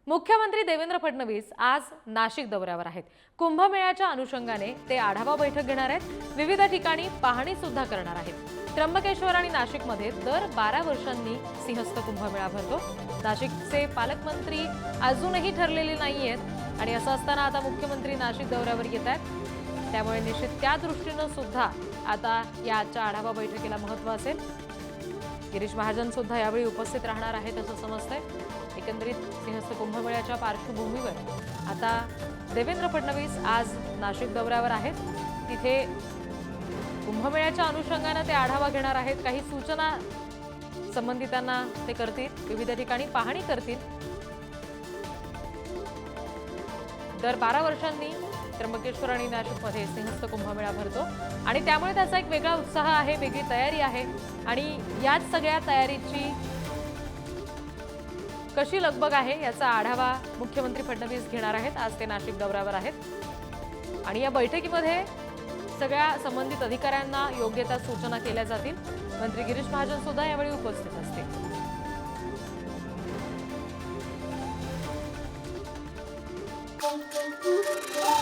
मुख्यमंत्री देवेंद्र फडणवीस आज नाशिक दौऱ्यावर आहेत। कुंभमेळ्याच्या अनुषंगाने ते आढावा बैठक घेणार आहेत। विविध ठिकाणी पाहणी सुद्धा करणार आहेत। त्र्यंबकेश्वर आणि नाशिकमध्ये दर 12 वर्षांनी सिंहस्थ कुंभमेळा भरतो। नाशिकचे पालकमंत्री अजूनही ठरलेले नाहीयेत आणि असं असताना आता मुख्यमंत्री नाशिक दौऱ्यावर येत आहेत। त्यामुळे निश्चित त्या दृष्टीने सुद्धा आता याच्या आढावा बैठकीला महत्त्व असेल। गिरीश महाजन सुद्धा यावेळी उपस्थित राहणार आहेत असं समजतंय। एकंदरीत सिंहस्थ कुंभमेळ्याच्या पार्श्वभूमीवर आता देवेंद्र फडणवीस आज नाशिक दौऱ्यावर आहेत। तिथे कुंभमेळ्याच्या अनुषंगाने ते आढावा घेणार आहेत। काही सूचना संबंधितांना ते करतील। विविध ठिकाणी पाहणी करतील। दर 12 वर्षांनी त्र्यंबकेश्वर आणि नाशिकमध्ये सिंहस्थ कुंभमेळा भरतो आणि त्यामुळे त्याचा एक वेगळा उत्साह आहे, वेगळी तयारी आहे आणि याच सगळ्या तयारीची कशी लगबग आहे याचा आढावा मुख्यमंत्री फडणवीस घेणार आहेत। आज ते नाशिक दौऱ्यावर आहेत आणि या बैठकीमध्ये सगळ्या संबंधित अधिकाऱ्यांना योग्य त्या सूचना केल्या जातील। मंत्री गिरीश महाजन सुद्धा यावेळी उपस्थित असतील। Thank you.